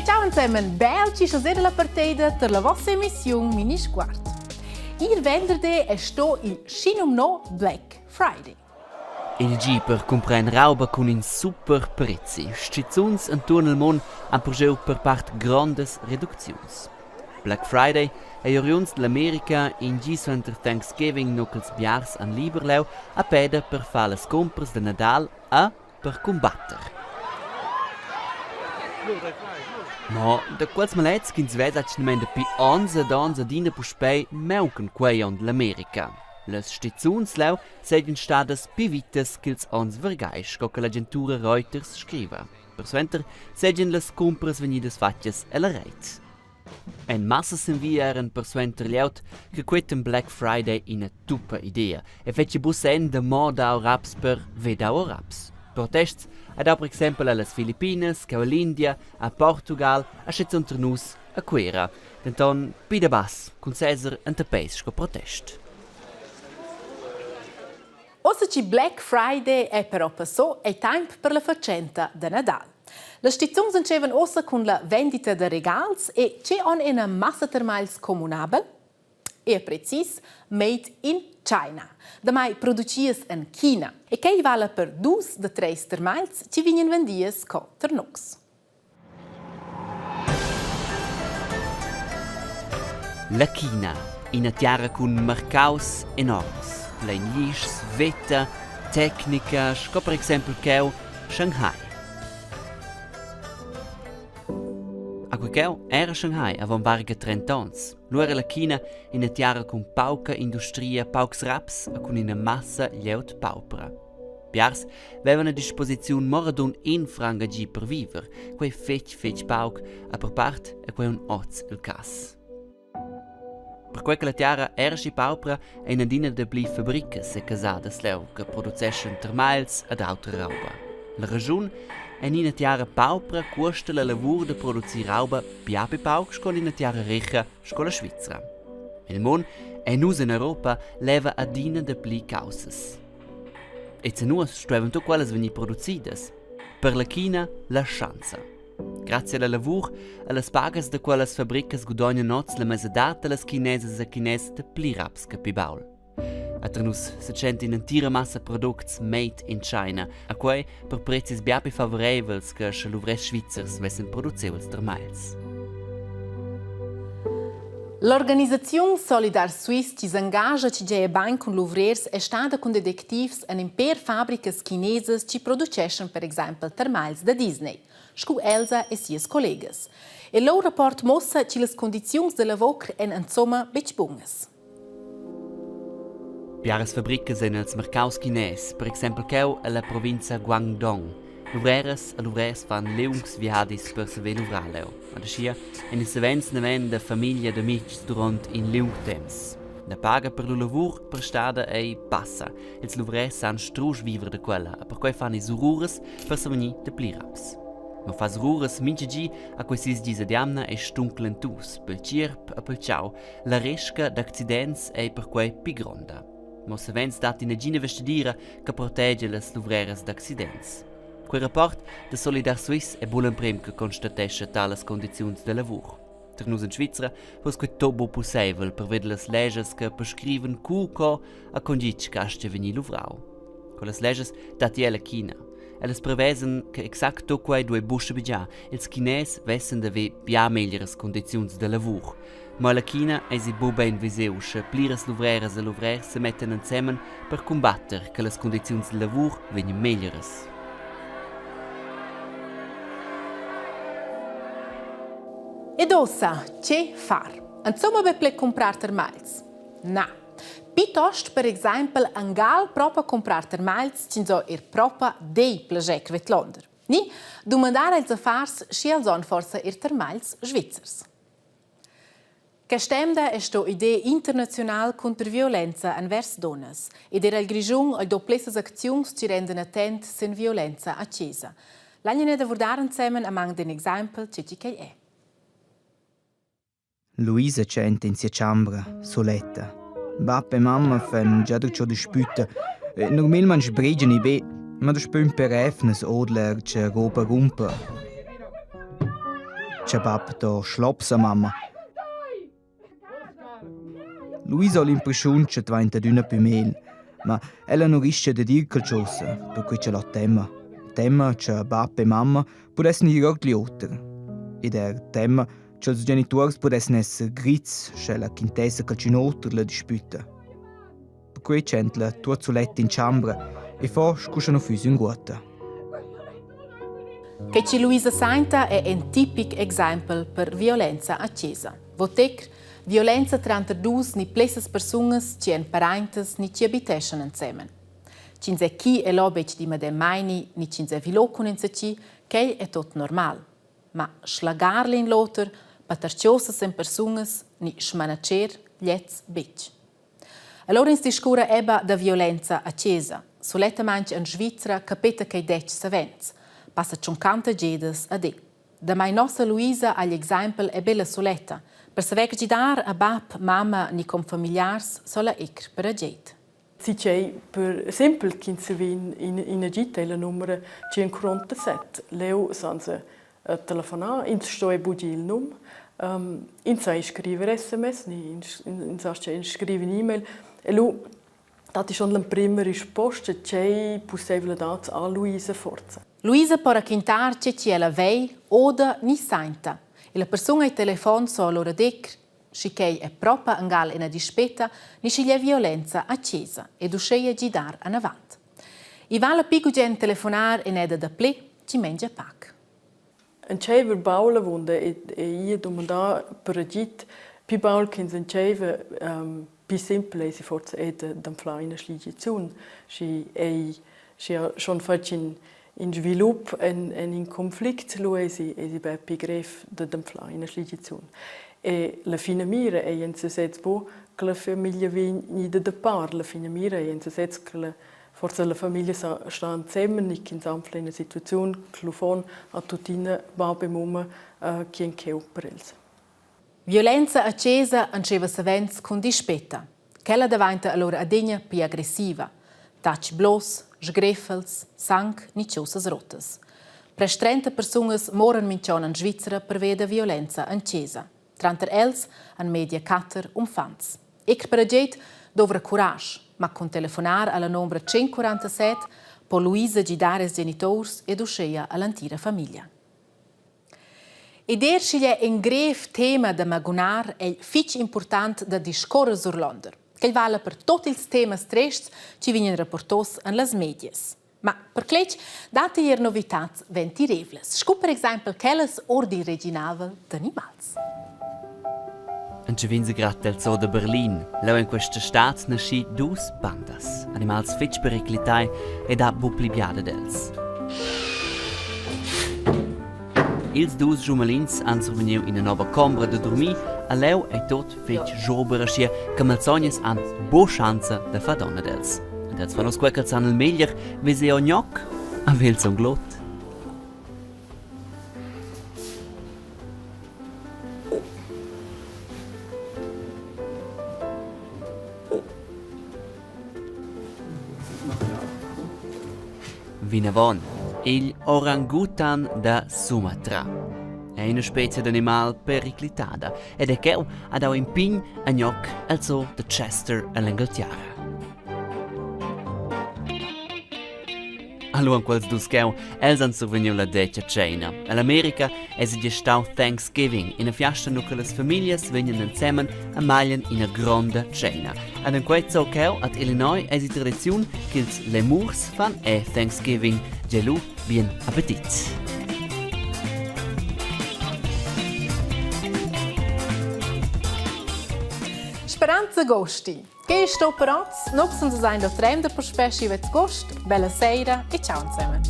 ciao insieme, belci stasera la partita per la vostra emissione Mini Squart. Il venerdì è sto il Shinum Black Friday. Il G per comprare roba con un super prezzi. Stizuns intorno al mondo hanno purgeu per parte grandes reduzioni. Black Friday è oriuns dell'America in G suenter Thanksgiving nucels biars an Liberleu a peda per fare le compras de Nadal a per combattere. Ma da quels malets che in Svezia ci nemende pi 11 dina puspei meuken quei on l'America. Les stizuns leu seien stadas pi vites ch'ils ons vergais, co che l'agentura Reuters scriva. Per suenter seien les compras venidas fatjas e la reit. En massa s'inviaren per suenter lieut che quetten Black Friday ina tuppa idea e fece bussen de moda raps per vedau raps. Protests ad per exempel alle Filippines, che all'India, a Portugal, a unter nus a Quera. Denton pida bas, con Cesar ante pesco protest. Ossaci Black Friday è però passò e tempo per la faccenda de Nadal. Le stizzons encevan ossa con la vendita de regals e c'è on una massa termals comunabel e precis made in China, da mai producias in China, e che vale per 2 de 3 termals ci vignen vendias co ternux. La China, in terra con mercaus enormes, plein lischs, vetta, tecnica, sco per esempio che Shanghai. A quel era Shanghai avon varga 30 ans. Lo era la China in terra con pauca industria, paucs raps e con una massa lieut paupera. Piars avevano a disposizione moradun in franga gi per viver, quei fetch pauc, a per part e quei un oz il cas. Per quei che la terra era si paupera e in adina de bli fabricas e casadas leu che produceschen termals ed altra roba. La ragione è in una terra paupera costa la lavoro di produrre roba più pauc con una terra ricca con la Svizzera. Il mondo e noi in Europa leva a dina de pli causas. E se noi studiamo tutto quelle venir produzidas, per la China la chance. Grazie al lavoro e alle pagas de quelle fabbricas guadagnan noz la mesedata les chineses e chines de pli raps che pi baul. A trenus se cent in entira massa products made in China, a quei per prezis biapi favorevels che se l'uvres svizzers vessen producevels termals. L'organizzazione Solidar Suisse ci s'engaggia ci geia bain con l'uvrers è stata con detectives en imper fabbricas chineses ci produceschen per esempio termals da Disney, scu Elsa e sies collegas. E loro rapport mossa ci les condizioni de lavoro en insomma bec bungas. Piaras fabricas en els mercaus chines, per exempel cheu alla provincia Guangdong. L'uvreras e l'uvrers fan leungs viadis per se ven uvraleu. Ad ascia, en is events neven da famiglia d'amics durant in leung temps. La paga per lo lavur prestada ei passa. Els l'uvrers san strusch vivere de quella, e per quei fan is urures per se venir de pliraps. Ma fas urures mince gi a quesis gisa diamna e stunclentus, pel cirp e pel ciao, la resca d'accidents ei per quei pi gronda. Ma se vens dat in agina vestidira che protegge les luvreras d'accidents. Quel rapport de Solidar Suisse è buon prem che constatesce tales condizioni de lavoro. Per noi in Svizzera fos quei tobo possibile per vedere les leges che prescriven cuco a condic casce veni luvrau. Con les leges dati è la China. Elles prevesen che exacto quei due busche bigia, ils chines vessen de ve bia meglieres condizioni de lavoro. Ma la China è si bo ben viseu che plires luvreras e luvrers se metten insieme per combattere che les condizioni de lavoro vegnan meglieres. Ed ossa, che far? Insomma, per comprare termals? No. Piuttosto, per esempio, un gal proprio comprare termals cinzo proprio dei plagec vetlonder. Ni domandare als affars si alzon forse termals svizzers. Che stemda è sto idea internazionale contro violenza anvers donnes ed era il grigiun al dopples azioni ci rendono attenti sen violenza accesa. L'agnene da vordare insieme among den esempio che è. Luisa centa in sia ciambra, soletta. Babbe e mamma fanno già ciò di spütta. Normalmente sbrigiano i be, ma da spün per efnes odler c'è roba rumpa. c'è bab da schlopsa mamma. Luisa ha l'impressione che diventa d'una più meglio, ma ella non riesce a dire qualcosa, per cui ce l'ha tema. Tema che bab e mamma potessero dire gli altri. Ed è tema che i genitori potessero essere grizi se la chintessa che ci altri la disputa. Per cui c'entra tua zuletta in ciambra e fa scusano fusi in guata. Che ci Luisa Sainta è un tipico esempio per violenza accesa. Votec violenza tra due ni plesas persunas ci en parentes ni ci abiteschen insieme. Cinse chi e l'obec di madem maini ni cinse vilocun in ci, che è tot normal. Ma schlagarli in loter, patarciosas en persunas ni schmanacer liez bec. Allora in discura eba da violenza accesa. Soletta manch in Svizzera capeta che dec savens. Passa 50 gedes a de. Da mai nostra Luisa agli esempio è bella soletta. Per saver che dar a bab, mamma ni com familiars sola ecr per a get. Si c'è per esempio che si vede in Egitto la numero 147. Leo senza telefonare, in sto e bugi il nome, in sai scrivere sms, in sai scrivere email. E lui, das ist schon la prima risposta che possibile dare a Luisa Forza. Luisa porta quintar che ci è la vei oda ni sainta. E la persona ai telefon so allora decr, sicché è proprio angal in a dispetta, ni sceglie violenza accesa e dusceia gidar an avant. I va la pico gen telefonar e neda da ple, ci mengia pac. En cever baula wonde e io domanda per agit, pi baul che en cever pi simple si forza ed d'amflaina sligiziun. Si ha schon fatto in sviluppo e in conflitto lui si per pigref d'amflaina sligiziun. E la fine mira è in se sets bo che la famiglia viene da par, la fine mira è in se sets che forse la famiglia sta insieme nicht in una situazione che lo fanno a tutina babbe mamma che in che operels. Violenza accesa anceva savens con dispetta. Quella diventa allora adegna più aggressiva. Taci blos, sgreffels, sang ni ciosas rotas. Pres 30 persone moren mincion in Svizzera per veda violenza accesa. Tranter els an media cater fans. Ec per ageit dovra courage, ma con telefonar alla numero 147 po Luisa gidare i genitori ed uscire all'antira famiglia. Ed sceglie un grave tema da magunar è fitch importante da discorrere surlonder, che vale per tutti i temi stress che vengono rapportati nelle medias. Ma per clec, date ier novità ventirevles. Scu per esempio quelles ordi regionale d'animals. En ci vinse grat del zoo de Berlin. Leu in questa stat nasci dus pandas, animals fetch periclitai ed a buplibiade dels. Ils dus jumelins han surveniu in una nova combra de dormir, a leu è tot fetch jobera schia che malsognes han bo chanza da fa donna dels. Ed els fanos quequels han il meglier, vese o gnoc, a vel son glot. Vinavon, il orangutan da Sumatra. È una specie di animale periclitata ed è che ha dato in pin a gnoc al zoo di Chester all'Inghilterra. Allora, quels dus cheu, els han surveniu la decia cena. All'America es è gestau Thanksgiving, in a fiasta nu che las familias vengono insieme a maglian in a gronda cena. Ad in questo cheu, ad Illinois, es è tradizione che ils lemurs fan Thanksgiving, gelu bien appetit. Speranza Gosti. Che è sto per oggi? Noi siamo da tremda per specie vet gost. Bella sera e ciao insieme.